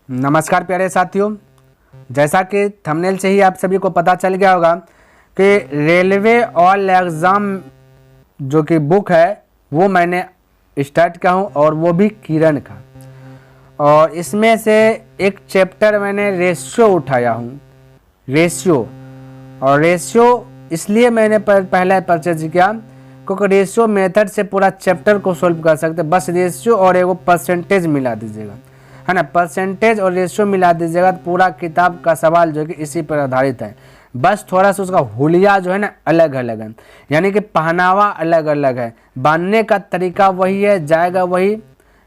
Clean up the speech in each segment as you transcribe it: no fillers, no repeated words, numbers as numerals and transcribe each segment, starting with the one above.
नमस्कार प्यारे साथियों, जैसा कि थंबनेल से ही आप सभी को पता चल गया होगा कि रेलवे ऑल एग्ज़ाम जो कि बुक है वो मैंने स्टार्ट किया हूँ और वो भी किरण का। और इसमें से एक चैप्टर मैंने रेशियो उठाया हूँ, रेशियो। और रेशियो इसलिए मैंने पहले परचेज किया क्योंकि रेशियो मेथड से पूरा चैप्टर को सोल्व कर सकते। बस रेशियो और एगो परसेंटेज मिला दीजिएगा, है ना। परसेंटेज और रेशियो मिला दीजिएगा तो पूरा किताब का सवाल जो है कि इसी पर आधारित है। बस थोड़ा सा उसका हुलिया जो है ना अलग अलग है, यानी कि पहनावा अलग अलग है, बांधने का तरीका वही है, जाएगा वही,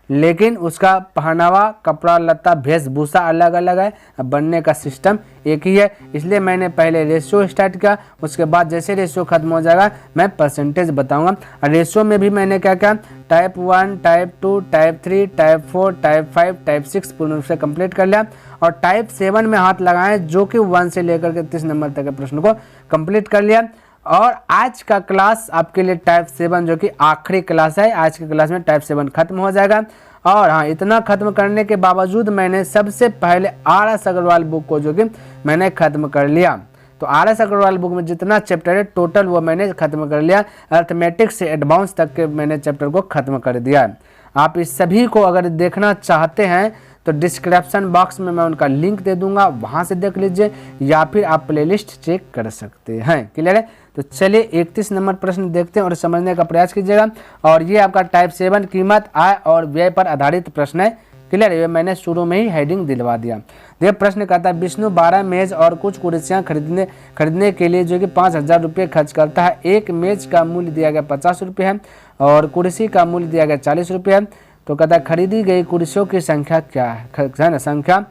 लेकिन उसका पहनावा, कपड़ा लत्ता, वेशभूषा अलग अलग है, बनने का सिस्टम एक ही है। इसलिए मैंने पहले रेशियो स्टार्ट किया, उसके बाद जैसे रेशियो खत्म हो जाएगा मैं परसेंटेज बताऊंगा। और रेशियो में भी मैंने क्या क्या type 1, type 2, type 3, type 4, type 5, type 6 पूर्ण रूप से कंप्लीट कर लिया। और टाइप 7 में हाथ लगाएं जो कि 1 से लेकर के 30 नंबर तक के प्रश्न को कंप्लीट कर लिया। और आज का क्लास आपके लिए टाइप 7 जो कि आखिरी क्लास है, आज के क्लास में टाइप 7 खत्म हो जाएगा। और हाँ, इतना खत्म करने के बावजूद मैंने सबसे पहले RS अग्रवाल बुक को जो कि मैंने खत्म कर लिया। तो RS अग्रवाल बुक में जितना चैप्टर है टोटल वो मैंने खत्म कर लिया। अर्थमेटिक से एडवांस तक के मैंने चैप्टर को खत्म कर दिया। आप इस सभी को अगर देखना चाहते हैं तो डिस्क्रिप्शन बॉक्स में मैं उनका लिंक दे दूंगा, वहां से देख लीजिए, या फिर आप प्लेलिस्ट चेक कर सकते हैं। क्लियर है? तो चलिए 31 नंबर प्रश्न देखते हैं और समझने का प्रयास कीजिएगा। और ये आपका टाइप 7 कीमत, आय और व्यय पर आधारित प्रश्न है। क्लियर है? ये मैंने शुरू में ही हेडिंग दिलवा दिया। ये प्रश्न कहता है विष्णु 12 मेज और कुछ कुर्सियां खरीदने के लिए जो कि 5,000 रुपये खर्च करता है। एक मेज का मूल्य दिया गया 50 रुपये है और कुर्सी का मूल्य दिया गया 40 रुपये है। तो कहता है खरीदी गई कुर्सियों की संख्या क्या है ना, संख्या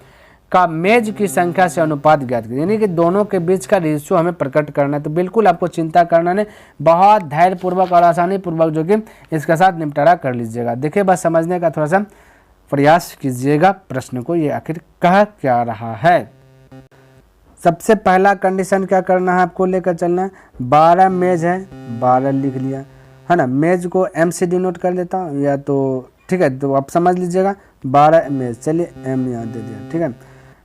का मेज की संख्या से अनुपात ज्ञात कीजिए, यानी कि दोनों के बीच का रेशियो हमें प्रकट करना है। तो बिल्कुल आपको चिंता करना नहीं, बहुत धैर्य पूर्वक और आसानी पूर्वक जो कि इसके साथ निपटारा कर लीजिएगा। देखिए, बस समझने का थोड़ा सा प्रयास कीजिएगा प्रश्न को, ये आखिर कह क्या रहा है। सबसे पहला कंडीशन क्या करना है, आपको लेकर चलना है। 12 मेज है, 12 लिख लिया, है ना। मेज को M से डिनोट कर लेता हूँ, या तो ठीक है, तो आप समझ लीजिएगा 12 मेज, चलिए M यहाँ दे दिया, ठीक है।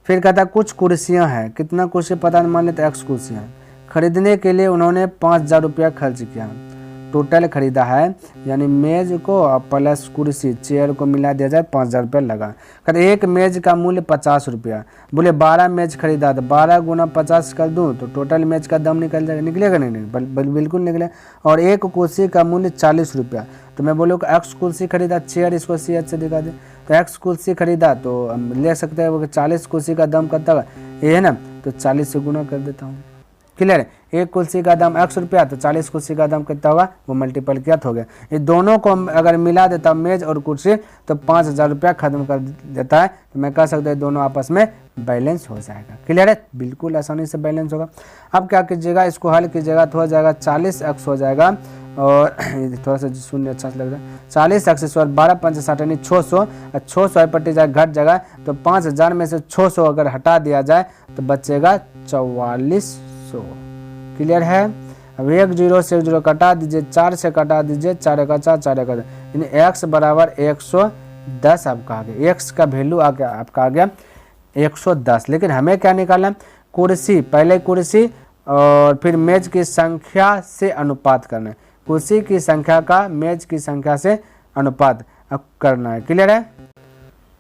फिर कहता है कुछ कुर्सियाँ हैं, कितना कुर्सी पता नहीं, मान लेते X कुर्सियाँ हैं। खरीदने के लिए उन्होंने 5,000 रुपया खर्च किया, टोटल खरीदा है, यानी मेज को प्लस कुर्सी, चेयर को मिला दिया जाए, 5,000 रुपया लगा। कहते एक मेज का मूल्य 50 रुपया, बोले 12 मेज खरीदा तो 12 गुना 50 कर दूँ तो टोटल मेज का दाम निकल जाएगा, निकलेगा नहीं? बिल्कुल निकले। और एक कुर्सी का मूल्य 40 रुपया, तो मैं बोलूँ X कुर्सी खरीदा, चेयर इसको CH से दिखा दे, तो X कुर्सी खरीदा तो हम ले सकते हैं वो 40 कुर्सी का दाम कितना होगा, ये है ना, तो 40 से गुना कर देता हूँ। क्लियर है? एक कुर्सी का दाम X रुपया, तो 40 कुर्सी का दाम कितना होगा, वो मल्टीपल किया हो गया। ये दोनों को अगर मिला देता मेज और कुर्सी तो 5,000 रुपया खत्म कर देता है। तो मैं कह सकता हूँ दोनों आपस में बैलेंस हो जाएगा। क्लियर है? बिल्कुल आसानी से बैलेंस होगा। अब क्या कीजिएगा, इसको हल कीजिएगा तो हो जाएगा 40x हो जाएगा, और थोड़ा सा शून्य अच्छा लग रहा है, 40x 12 5 60 यानी 600, 600 पट्टी जाए घट जाएगा, तो 5,000 में से 600 अगर हटा दिया जाए तो बचेगा 4400। क्लियर है? अब 1 0 से 1 0 कटा दीजिए, 4 से कटा दीजिए, 4 का 4, 4 का 4, यानी x बराबर 110 आपका आ गया। x का वैल्यू आपका आ गया 110। लेकिन हमें क्या निकालना, कुर्सी, पहले कुर्सी और फिर मेज की संख्या से अनुपात करना है। कुर्सी की संख्या का मेज की संख्या से अनुपात करना है। क्लियर है?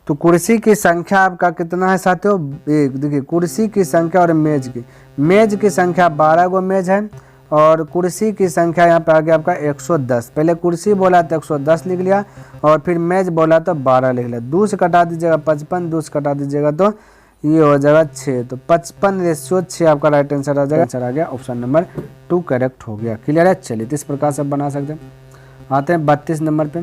तो कुर्सी की संख्या आपका कितना है साथियों, एक देखिए, कुर्सी की संख्या और मेज की संख्या 12 गो मेज है और कुर्सी की संख्या यहाँ पे आ गया आपका 110। पहले कुर्सी बोला तो 110 लिख लिया और फिर मेज बोला तो 12 लिख लिया। 2 से कटा दीजिएगा 55, 2 से कटा दीजिएगा तो ये हो जाएगा 6, तो 55/6 आपका राइट आंसर आ जाएगा। आंसर आ गया ऑप्शन नंबर 2 करेक्ट हो गया। क्लियर है? चलिए, इस प्रकार से बना सकते हैं। आते हैं 32 नंबर पे।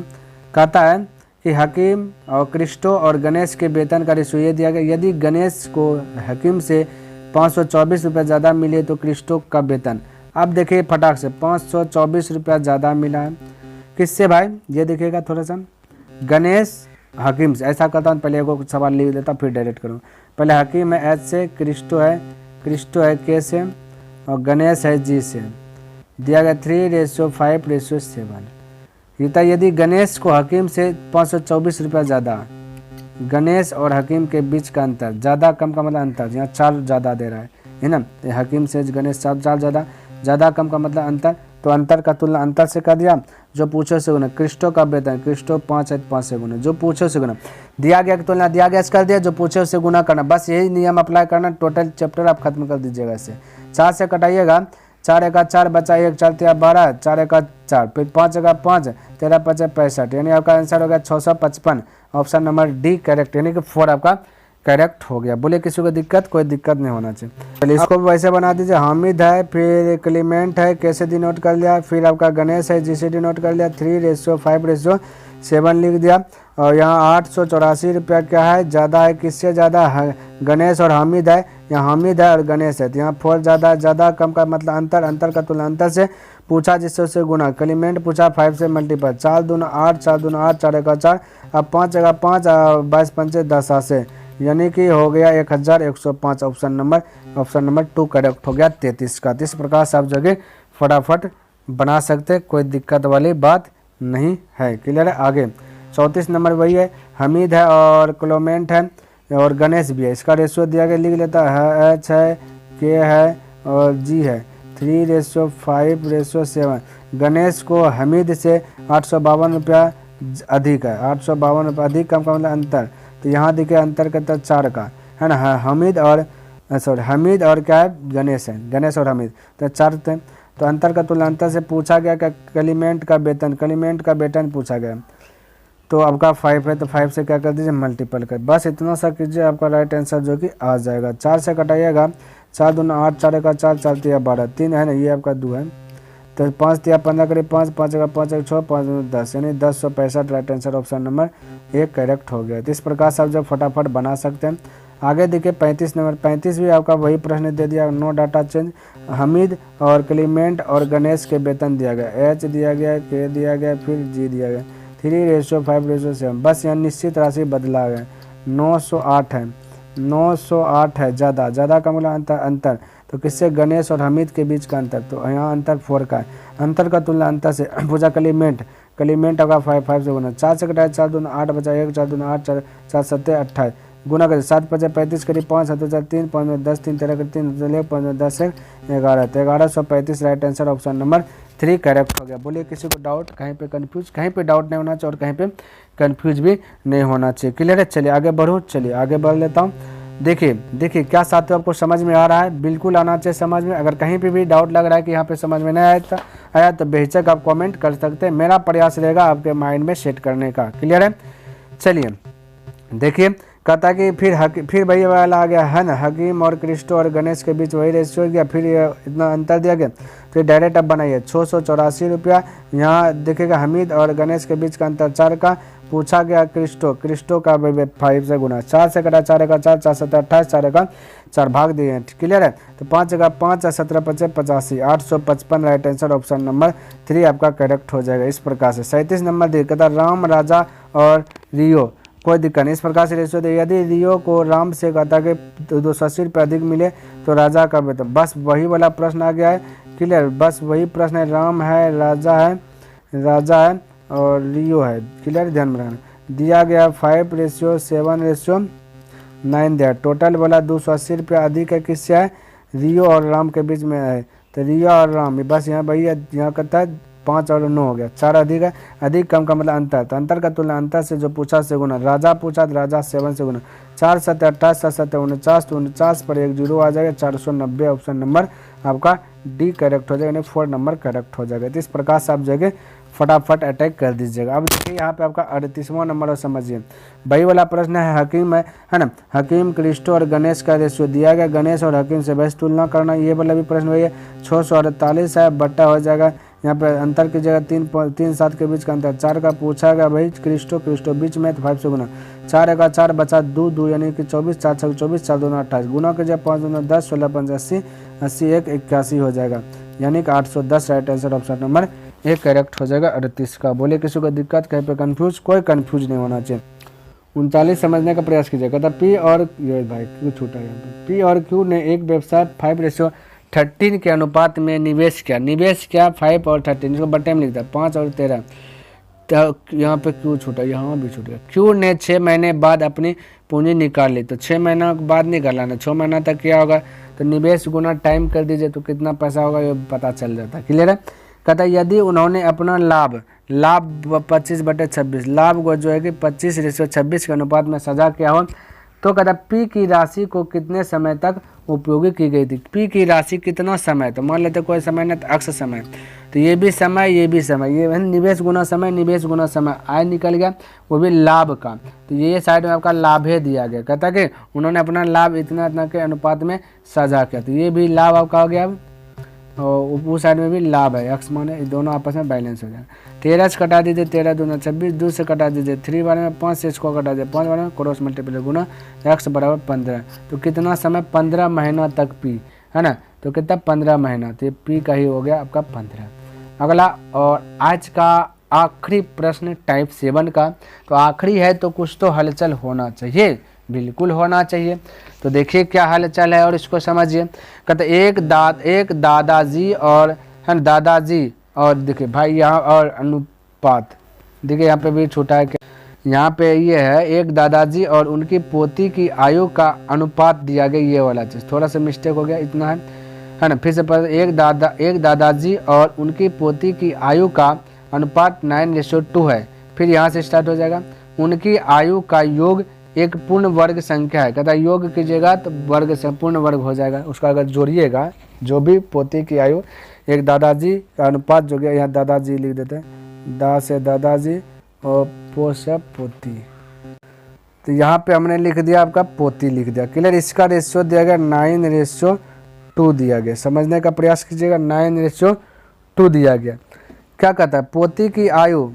कहता है कि हकीम और क्रिस्टो और गणेश के वेतन का रेशियो ये दिया गया, यदि गणेश को हकीम से 524 रुपये ज़्यादा मिले तो क्रिस्टो का वेतन, अब देखिए फटाक से 524 रुपया ज़्यादा मिला है किससे भाई, ये देखिएगा थोड़ा सा, गणेश हकीम से। ऐसा करता हूँ, पहले एक सवाल लिख देता फिर डायरेक्ट करूँ। पहले हकीम है H से, क्रिस्टो है K से और गणेश है G से। दिया गया 3:5:7। यदि गणेश को हकीम से 524 रुपया ज़्यादा, गणेश और हकीम के बीच का अंतर, ज़्यादा कम का मतलब अंतर, यहाँ 4 ज़्यादा दे रहा है ना, तो हकीम से गणेश 4 ज़्यादा कम का मतलब अंतर, तो अंतर का तुलना अंतर से कर दिया, जो पूछो से गुना, क्रिस्टो का वेतन, क्रिस्टो 5 है 5 से गुना, जो पूछो से गुना, दिया गया की तुलना दिया गया से कर दिया, जो पूछे उससे गुना करना, बस यही नियम अप्लाई करना, टोटल चैप्टर आप खत्म कर दीजिएगा। इससे 4 से कटाइएगा, 4 एका 4 बचा 1, 4 तिया 12, 4 एका 4, फिर 5 एका 5, 13 5 65, यानी आपका आंसर हो गया 655, ऑप्शन नंबर डी करेक्ट, यानी कि 4 आपका करेक्ट हो गया। बोले किसी को दिक्कत, कोई दिक्कत नहीं होना चाहिए। चलिए इसको भी वैसे बना दीजिए, हामिद है, फिर क्लीमेंट है, कैसे डिनोट कर लिया, फिर आपका गणेश है, जिसे डिनोट कर लिया, 3:5:7 लिख दिया, और यहाँ 884 रुपया क्या है, ज़्यादा है, किससे ज़्यादा है, गणेश और हामिद है, यहाँ हामिद है और गणेश है, तो यहाँ 4 ज़्यादा कम का मतलब अंतर का तुलना अंतर से पूछा, जिससे उससे गुना, क्लीमेंट पूछा 5 से मल्टीपल, 4 दूना 8, 4 दूना 8, 4 एका 4, अब 5 एका 5, 22 पंचे 10 से, यानी कि हो गया 1105, ऑप्शन नंबर 2 करेक्ट हो गया 33 का। इस प्रकार से आप जगह फटाफट बना सकते, कोई दिक्कत वाली बात नहीं है। क्लियर है। आगे 34 नंबर वही है, हमीद है और क्लोमेंट है और गणेश भी है, इसका रेशियो दिया गया, लिख लेता है, एच है, के है और जी है, 3:5:7। गणेश को हमीद से 852 रुपया अधिक है, 852 रुपया अधिक, कम का मतलब अंतर, तो यहाँ दिखे अंतर का 4 का है ना, हमीद और क्या है, गणेश है, गणेश और हमीद, तो 4 थे, तो अंतर का तुलना अंतर से पूछा गया कि क्लीमेंट का वेतन पूछा गया, तो आपका 5 है, तो 5 से क्या कर दीजिए, मल्टीपल कर, बस इतना सा कीजिए, आपका राइट आंसर जो कि आ जाएगा। 4 से कटाइएगा, 4 दूना 8, 4 एका 4, 4 तिया 12, 3 है ना, ये आपका 2 है, तो 5 तिया 15 करीब 5, 5 एका 5 एक 6, 5 10, यानी 1065, right answer option number 1 correct हो गया। तो इस प्रकार से आप जब फटाफट बना सकते हैं। आगे देखिए 35 नंबर, 35 भी आपका वही प्रश्न दे दिया, नो डाटा चेंज, हमीद और क्लीमेंट और गणेश के वेतन दिया गया, एच दिया गया, के दिया गया, फिर जी दिया गया, 3:5:7, बस यहाँ निश्चित राशि बदला गया, 908 है, 908 है, ज़्यादा का मतलब अंतर, तो किससे, गणेश और हमीद के बीच का अंतर, तो यहाँ अंतर 4 का है, अंतर का तुलना अंतर से पूछा, क्लीमेंट होगा 5 से गुना, 4 से कटाया, 4 दूना 8 बचा 1, 4 दूना 8, 4 7 28, गुना कर 7 5 35 करीब 5 7 4 3 5 10 3 13 3 5 10 11, तो 1135, right answer option number 3 correct हो गया। बोलिए किसी को डाउट, कहीं पे कंफ्यूज, कहीं पे डाउट नहीं होना चाहिए और कहीं पे कंफ्यूज भी नहीं होना चाहिए। क्लियर है। चलिए आगे बढ़ो, चलिए आगे बढ़ लेता हूँ। देखिए क्या साथियों आपको समझ में आ रहा है, बिल्कुल आना चाहिए समझ में। अगर कहीं पे भी डाउट लग रहा है कि यहाँ पे समझ में नहीं आया तो बेहिचक आप कमेंट कर सकते हैं, मेरा प्रयास रहेगा आपके माइंड में सेट करने का। क्लियर है। चलिए देखिए कहता कि फिर वही वाला आ गया है ना, हकीम और क्रिस्टो और गणेश के बीच वही रेशियो हो गया, फिर ये इतना अंतर दिया गया, तो डायरेक्ट अब बनाइए 684 रुपया। यहाँ देखिएगा हमीद और गणेश के बीच का अंतर 4 का, पूछा गया क्रिस्टो का 5 से गुना, 4 से कटा 4 का 4, 4 7 28, 4 का 4 भाग दिए। क्लियर है। तो 5 का 5, 17 5 85, 855, राइट आंसर ऑप्शन नंबर 3 आपका करेक्ट हो जाएगा। इस प्रकार से 37 नंबर देखिए कहता राम, राजा और रियो, कोई दिक्कत नहीं। इस प्रकार से रेशियो दे, यदि रियो को राम से कहता कि 280 रुपये अधिक मिले तो राजा का वेतन, बस वही वाला प्रश्न आ गया है। क्लियर, बस वही प्रश्न है, राम है, राजा है और रियो है। क्लियर, ध्यान में रखना। दिया गया 5:7:9 दिया, टोटल वाला 280 रुपये अधिक है, किससे है, रियो और राम के बीच में है, तो रियो और राम बस यहाँ भैया यहाँ कहता है 5 और 9 हो गया, 4 अधिक है, अधिक कम का मतलब अंतर, तो अंतर का तुलना अंतर से जो पूछा से गुना, राजा पूछा तो राजा 7 से गुना, 4 7 28, 7 7 49, तो 49 पर 1 0 आ जाएगा, 490 ऑप्शन नंबर आपका डी करेक्ट हो जाएगा, यानी 4 नंबर करेक्ट हो जाएगा। तो इस प्रकार से आप जगह फटाफट अटैक कर दीजिएगा। अब देखिए यहाँ पे आपका 38वां नंबर और समझिए, वही वाला प्रश्न है, हकीम है ना, हकीम, क्रिस्टो और गणेश का रेशियो दिया गया, गणेश और हकीम से बस तुलना करना, ये वाला भी प्रश्न वही है, 648 है, बट्टा हो जाएगा, यहाँ पे अंतर की जगह 3 7 के बीच का अंतर, 4 का पूछा गया भाई, क्रिस्टो बीच में तो 5 से गुना, 4 का 4 बचा 2 यानी कि 24, 4 6 24, 4 2 28, गुना के जगह 5 2 10, 16 5 80, 80 1 81 हो जाएगा, यानी कि 810, right answer option number 1 correct हो जाएगा 38 का। बोले किसी को दिक्कत, कहीं पे कंफ्यूज, कोई कंफ्यूज नहीं होना चाहिए। 39 समझने का प्रयास कीजिएगा। था पी और भाई क्यों छूटा यहाँ पे, पी और क्यू ने एक व्यवसाय 5:13 के अनुपात में निवेश किया 5 और 13, इसको बट्टे में लिखता है 5 और 13, तो यहाँ पे क्यू छूटा, यहाँ भी छूट गया। क्यू ने 6 महीने बाद अपनी पूंजी निकाल ली, तो 6 महीना के बाद निकालना, 6 महीना तक क्या होगा, तो निवेश गुना टाइम कर दीजिए तो कितना पैसा होगा ये पता चल जाता है। क्लियर है। कहता है यदि उन्होंने अपना लाभ 25/26 लाभ को जो है कि 25:26 के अनुपात में सजा किया हो, तो कहता पी की राशि को कितने समय तक उपयोगी की गई थी। पी की राशि कितना समय, तो मान लेते कोई समय नहीं तो अक्ष समय, तो ये भी समय ये भी समय, ये निवेश गुना समय, निवेश गुना समय, आय निकल गया, वो भी लाभ का। तो ये साइड में आपका लाभ है दिया गया। कहता कि उन्होंने अपना लाभ इतना इतना के अनुपात में साझा किया, तो ये भी लाभ आपका हो गया। और उस साइड में भी लाभ है, एक्स माने दोनों आपस में बैलेंस हो जाएगा। 13 से कटा दीजिए, 13 दूना 26, 2 से कटा दीजिए 3 बार में, 5 से इसको कटा दीजिए 5 बार में, क्रॉस मल्टीप्लाई गुना एक्स बराबर 15। तो कितना समय, 15 महीना तक पी, है ना, तो कितना 15 महीना, तो ये पी का ही हो गया आपका 15। अगला और आज का आखिरी प्रश्न टाइप 7 का, तो आखिरी है तो कुछ तो हलचल होना चाहिए, बिल्कुल होना चाहिए। तो देखिए क्या हलचल है और इसको समझिए। कहते एक दादाजी और है दादाजी और देखिए भाई यहाँ और अनुपात, देखिए यहाँ पे भी छोटा है, यहाँ पे ये है एक दादाजी और उनकी पोती की आयु का अनुपात दिया गया, ये वाला चीज़ थोड़ा सा मिस्टेक हो गया, इतना है ना। फिर से एक दादाजी और उनकी पोती की आयु का अनुपात 9:2 है। फिर यहाँ से स्टार्ट हो जाएगा, उनकी आयु का योग एक पूर्ण वर्ग संख्या है। कहता है योग कीजिएगा तो वर्ग से पूर्ण वर्ग हो जाएगा, उसका अगर जोड़िएगा जो भी पोती की आयु, एक दादाजी का अनुपात जो गया, यहाँ दादाजी लिख देते हैं, दा से दादाजी और पो से पोती, तो यहाँ पे हमने लिख दिया आपका पोती लिख दिया। क्लियर। इसका रेशियो दिया गया 9:2 दिया गया, समझने का प्रयास कीजिएगा, 9:2 दिया गया। क्या कहता है पोती की आयु,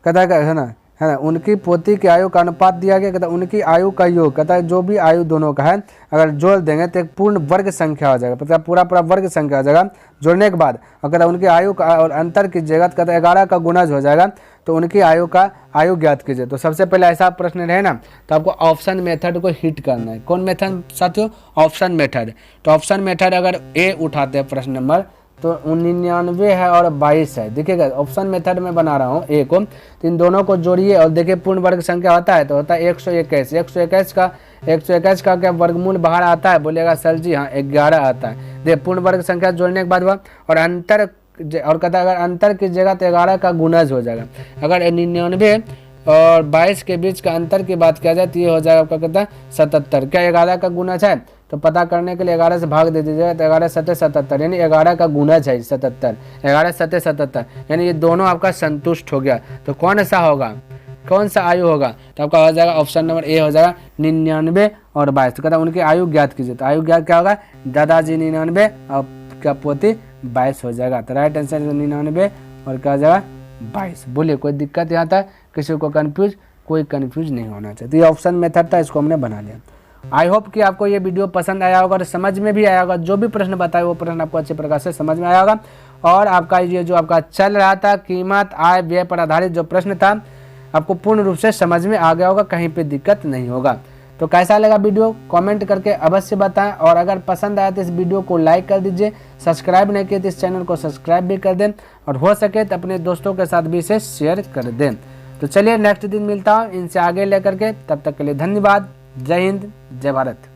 कहता है ना, उनकी पोती की आयु का अनुपात दिया गया। कहता है उनकी आयु का योग, कहता है जो भी आयु दोनों का है अगर जोड़ देंगे तो एक पूर्ण वर्ग संख्या हो जाएगा, मतलब पूरा वर्ग संख्या हो जाएगा जोड़ने के बाद। और कहता है उनकी आयु का और अंतर कीजिएगा, तो कहता है 11 का गुणज हो जाएगा, तो उनकी आयु का आयु ज्ञात कीजिए। तो सबसे पहले ऐसा प्रश्न रहे ना, तो आपको ऑप्शन मेथड को हिट करना है। कौन मेथड साथियों, ऑप्शन मेथड। तो ऑप्शन मेथड अगर ए उठाते हैं प्रश्न नंबर, तो 99 है और 22 है। देखिएगा ऑप्शन मेथड में बना रहा हूँ ए को, तो इन दोनों को जोड़िए और देखिए पूर्ण वर्ग संख्या होता है तो होता है 121। 121 का क्या वर्गमूल बाहर आता है, बोलेगा सर जी हाँ 11 आता है। देखिए पूर्ण वर्ग संख्या जोड़ने के बाद हुआ और अंतर, और कहता है अगर अंतर कीजिएगा तो 11 का गुणज हो जाएगा। अगर 99 और 22 के बीच का अंतर की बात किया जाए तो ये हो जाएगा आपका कहता है 77। क्या 11 का गुणज है, तो पता करने के लिए 11 से भाग दे दीजिएगा, तो 11 7 77, यानी 11 का गुणज है 77, 11 7 77, यानी ये दोनों आपका संतुष्ट हो गया। तो कौन सा होगा, कौन सा आयु होगा, तो आपका हो जाएगा ऑप्शन नंबर ए हो जाएगा 99 और 22। तो कहता है उनकी आयु ज्ञात कीजिए, तो आयु ज्ञात क्या होगा, दादाजी 99 और क्या पोती 22 हो जाएगा। तो राइट आंसर 99 और क्या हो जाएगा 22। बोलिए कोई दिक्कत यहाँ तक, किसी को कंफ्यूज, कोई कंफ्यूज नहीं होना चाहिए। तो ये ऑप्शन मेथड था, इसको हमने बना लिया। आई होप कि आपको ये वीडियो पसंद आया होगा और समझ में भी आया होगा, जो भी प्रश्न बताए वो प्रश्न आपको अच्छे प्रकार से समझ में आया होगा। और आपका ये जो आपका चल रहा था कीमत आय व्यय पर आधारित जो प्रश्न था आपको पूर्ण रूप से समझ में आ गया होगा, कहीं पे दिक्कत नहीं होगा। तो कैसा लगा वीडियो कमेंट करके अवश्य बताएं, और अगर पसंद आया तो इस वीडियो को लाइक कर दीजिए, सब्सक्राइब नहीं किए तो इस चैनल को सब्सक्राइब भी कर दें, और हो सके तो अपने दोस्तों के साथ भी इसे शेयर कर दें। तो चलिए नेक्स्ट दिन मिलता हूँ इनसे आगे लेकर के, तब तक के लिए धन्यवाद। जय हिंद, जय भारत।